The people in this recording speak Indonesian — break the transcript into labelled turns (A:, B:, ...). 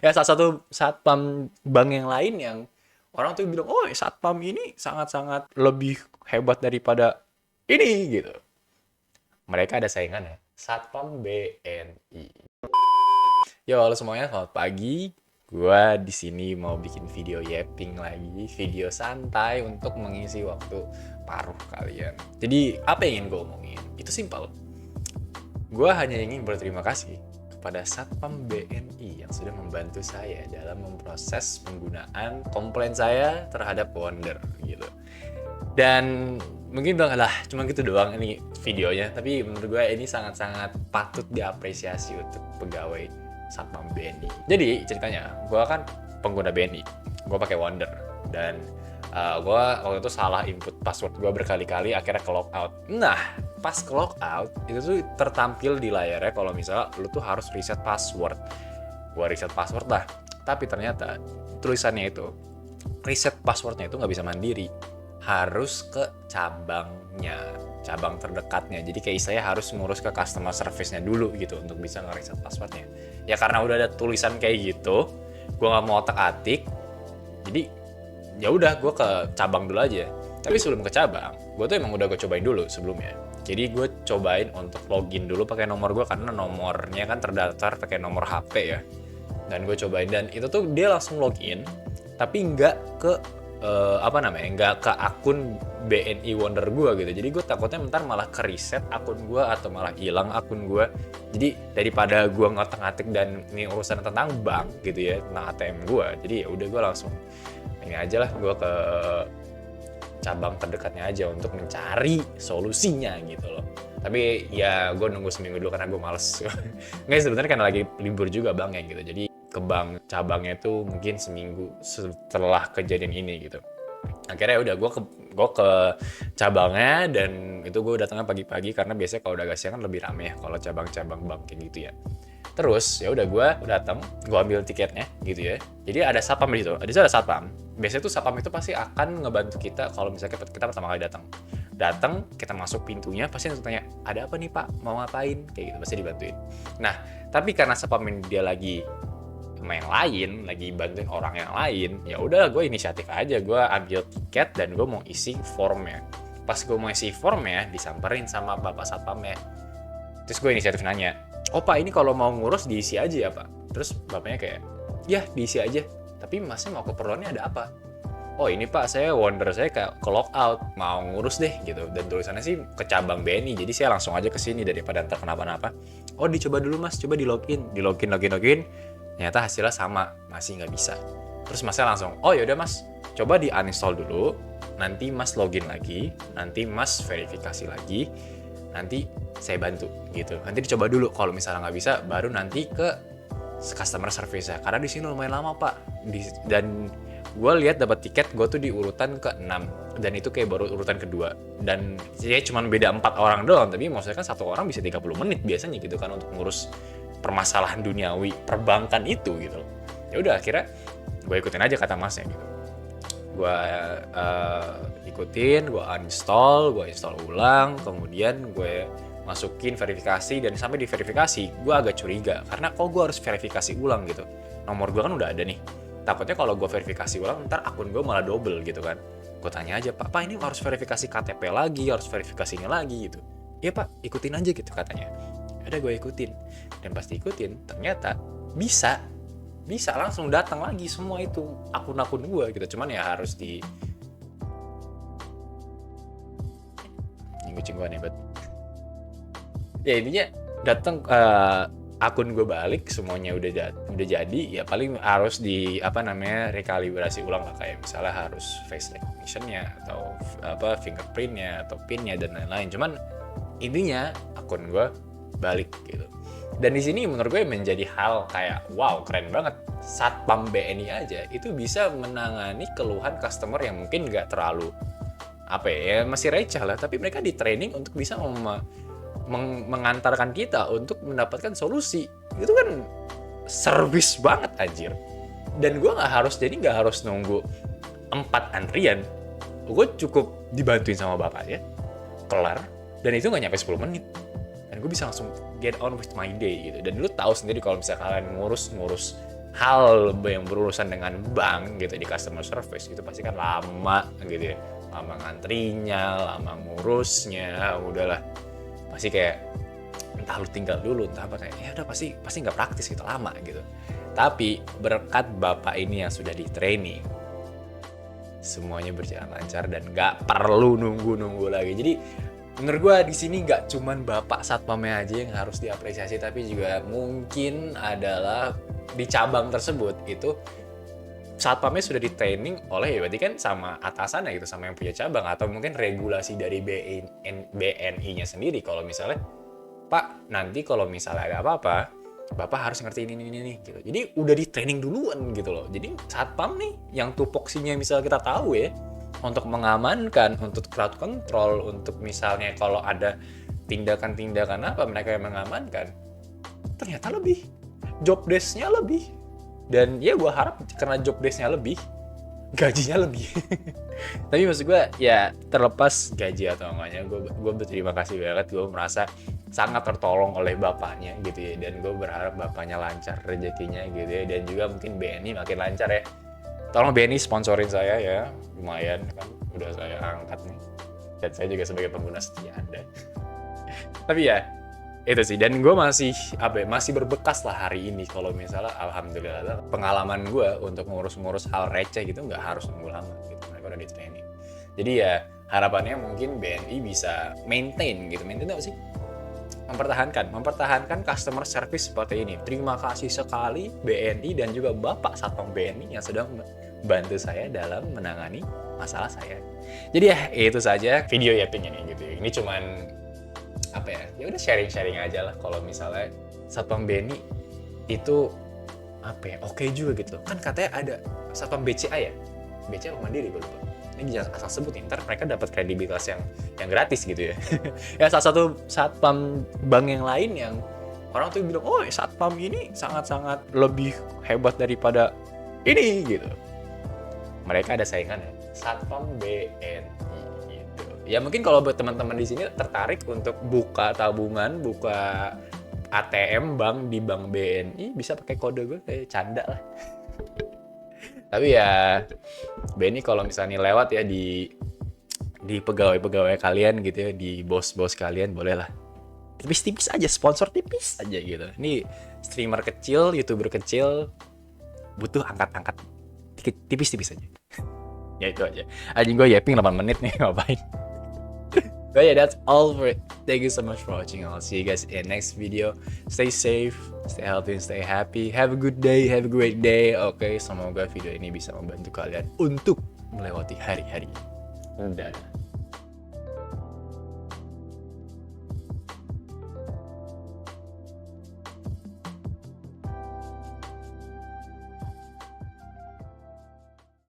A: Ya salah satu satpam bank yang lain yang orang tuh bilang, oh satpam ini sangat-sangat lebih hebat daripada ini gitu. Mereka ada saingannya, Satpam BNI. Yo, halo semuanya, selamat pagi. Gua di sini mau bikin video yapping lagi, video santai untuk mengisi waktu paruh kalian. Jadi, apa yang ingin gue omongin? Itu simpel. Gua hanya ingin berterima kasih kepada Satpam BNI yang sudah membantu saya dalam memproses penggunaan komplain saya terhadap Wonder gitu. Dan mungkin bilang lah cuma gitu doang ini videonya, tapi menurut gue ini sangat-sangat patut diapresiasi untuk pegawai Satpam BNI. Jadi ceritanya gue kan pengguna BNI, gue pakai Wonder dan gue waktu itu salah input password gue berkali-kali, akhirnya ke logout. Nah pas ke logout itu tuh tertampil di layarnya kalau misalnya lu tuh harus reset password. Gue reset password lah, tapi ternyata tulisannya itu reset passwordnya itu nggak bisa mandiri, harus ke cabang terdekatnya. Jadi kayak saya harus ngurus ke customer service-nya dulu gitu untuk bisa nge-reset passwordnya. Ya karena udah ada tulisan kayak gitu, gue nggak mau otak-atik, jadi ya udah gue ke cabang dulu aja. Tapi sebelum ke cabang, gue tuh emang udah gue cobain dulu sebelumnya. Jadi gue cobain untuk login dulu pakai nomor gue karena nomornya kan terdaftar pakai nomor HP ya. Dan gue cobain dan itu tuh dia langsung login, tapi nggak ke nggak ke akun BNI Wonder gue gitu. Jadi gue takutnya ntar malah ke reset akun gue atau malah hilang akun gue. Jadi daripada gue ngotak-ngatik dan ini urusan tentang bank gitu ya, tentang ATM gue, jadi ya udah gue langsung ini aja lah, gue ke cabang terdekatnya aja untuk mencari solusinya gitu loh. Tapi ya gue nunggu seminggu dulu karena gue males. Nggak, sebenarnya kan lagi libur juga bang ya gitu. Jadi ke bank cabangnya tuh mungkin seminggu setelah kejadian ini gitu. Akhirnya udah gue ke cabangnya dan itu gue datangnya pagi-pagi karena biasanya kalau udah agak siang kan lebih rame ya kalau cabang-cabang bank kayak gitu ya. Terus ya udah gue datang, gue ambil tiketnya gitu ya. Jadi ada satpam di situ, ada satpam. Biasanya tuh satpam itu pasti akan ngebantu kita kalau misalnya kita pertama kali datang kita masuk pintunya pasti langsung tanya, ada apa nih pak, mau ngapain, kayak gitu pasti dibantuin. Nah tapi karena satpam dia lagi sama yang lain, lagi bantuin orang yang lain, ya udah gue inisiatif aja, gue ambil tiket dan gue mau isi formnya. Pas gue mau isi formnya disamperin sama bapak satpamnya, terus gue inisiatif nanya, oh pak ini kalau mau ngurus diisi aja ya pak. Terus bapaknya kayak, ya diisi aja, tapi masnya mau keperluannya ada apa? Oh ini pak, saya Wonder saya kayak ke logout, mau ngurus deh gitu. Dan tulisannya sih ke cabang BNI, jadi saya langsung aja ke sini daripada ntar kenapa-napa. Oh dicoba dulu mas, coba di login. Ternyata hasilnya sama, masih nggak bisa. Terus masnya langsung, oh yaudah mas, coba di uninstall dulu, nanti mas login lagi, nanti mas verifikasi lagi, nanti saya bantu gitu. Nanti dicoba dulu, kalau misalnya nggak bisa, baru nanti ke customer service ya. Karena di sini lumayan lama pak. Dan gue lihat dapat tiket gue tuh di urutan ke-6 dan itu kayak baru urutan kedua. Dan ya cuma beda 4 orang doang, tapi maksudnya kan satu orang bisa 30 menit biasanya gitu kan untuk ngurus permasalahan duniawi perbankan itu gitu loh. Ya udah akhirnya gue ikutin aja kata masnya gitu. Gue ikutin, gue install ulang, kemudian gue masukin verifikasi dan sampai di verifikasi gue agak curiga karena kok gue harus verifikasi ulang gitu. Nomor gue kan udah ada nih. Takutnya kalau gue verifikasi ulang ntar akun gue malah double gitu kan. Gue tanya aja, Pak ini harus verifikasi KTP lagi, harus verifikasinya lagi gitu. Iya Pak, ikutin aja gitu katanya. Udah gue ikutin dan pasti ikutin ternyata bisa langsung datang lagi semua itu akun-akun gue gitu. Cuman ya harus di kucing gue nebet ya, intinya datang akun gue balik semuanya udah jadi ya, paling harus di rekalibrasi ulang lah, kayak misalnya harus face recognition-nya atau fingerprint-nya atau PIN-nya dan lain-lain. Cuman intinya akun gue balik gitu. Dan di sini menurut gue menjadi hal kayak wow, keren banget. Satpam BNI aja itu bisa menangani keluhan customer yang mungkin nggak terlalu masih receh lah, tapi mereka di training untuk bisa mengantarkan kita untuk mendapatkan solusi. Itu kan service banget anjir. Dan gue nggak harus nunggu 4 antrian. Gue cukup dibantuin sama bapaknya, kelar, dan itu nggak nyampe 10 menit. Dan gue bisa langsung get on with my day gitu. Dan lu tahu sendiri kalau misalnya kalian ngurus hal yang berurusan dengan bank gitu di customer service itu pasti kan lama gitu ya, lama ngantrinya, lama ngurusnya, udahlah pasti kayak entah lu tinggal dulu entah apa, kayak ya udah pasti nggak praktis gitu, lama gitu. Tapi berkat bapak ini yang sudah di training, semuanya berjalan lancar dan nggak perlu nunggu lagi. Jadi menurut gue di sini nggak cuman bapak satpamnya aja yang harus diapresiasi, tapi juga mungkin adalah di cabang tersebut itu satpamnya sudah di training oleh, ya berarti kan sama atasannya gitu, sama yang punya cabang, atau mungkin regulasi dari BNI-nya sendiri. Kalau misalnya Pak, nanti kalau misalnya ada apa-apa, Bapak harus ngerti ini gitu. Jadi udah di training duluan gitu loh. Jadi satpam nih yang tupoksinya misalnya kita tahu ya, untuk mengamankan, untuk crowd control, untuk misalnya kalau ada tindakan-tindakan apa mereka yang mengamankan, ternyata lebih, job desk-nya lebih. Dan ya gue harap karena job desk-nya lebih, gajinya lebih. Tapi maksud gue ya terlepas gaji atau enggaknya, gue berterima kasih banget. Gue merasa sangat tertolong oleh bapaknya gitu ya, dan gue berharap bapaknya lancar rezekinya gitu ya, dan juga mungkin BNI makin lancar ya. Tolong BNI sponsorin saya ya, lumayan kan udah saya angkat nih, dan saya juga sebagai pengguna setia Anda. Tapi ya itu sih, dan gue masih berbekas lah hari ini kalau misalnya alhamdulillah pengalaman gue untuk ngurus hal receh gitu nggak harus nunggu lama gitu, mereka udah di training. Jadi ya harapannya mungkin BNI bisa maintain apa sih, mempertahankan customer service seperti ini. Terima kasih sekali BNI dan juga Bapak Satpam BNI yang sedang membantu saya dalam menangani masalah saya. Jadi ya itu saja video Yeping ini gitu. Ini cuman apa ya udah sharing aja lah. Kalau misalnya Satpam BNI itu apa ya, oke juga gitu. Kan katanya ada Satpam BCA ya, BCA Mandiri gue lupa. Ini jangan asal sebut nih, ntar mereka dapat kredibilitas yang gratis gitu ya. Ya salah satu satpam bank yang lain yang orang tuh bilang, oh satpam ini sangat-sangat lebih hebat daripada ini gitu. Mereka ada saingannya, Satpam BNI gitu. Ya mungkin kalau buat teman-teman di sini tertarik untuk buka tabungan, buka ATM bank di bank BNI, bisa pakai kode gue kayak canda lah. Tapi ya BNI kalau misalnya lewat ya di pegawai-pegawai kalian gitu ya, di bos-bos kalian, bolehlah tipis-tipis aja, sponsor tipis aja gitu. Ini streamer kecil, YouTuber kecil butuh angkat-angkat tipis-tipis aja. Ya itu aja. Anjing gue Yeping 8 menit nih, ngapain. But yeah, that's all for it. Thank you so much for watching. I'll see you guys in next video. Stay safe, stay healthy, and stay happy. Have a good day, have a great day. Oke, semoga video ini bisa membantu kalian untuk melewati hari-hari. Dadah.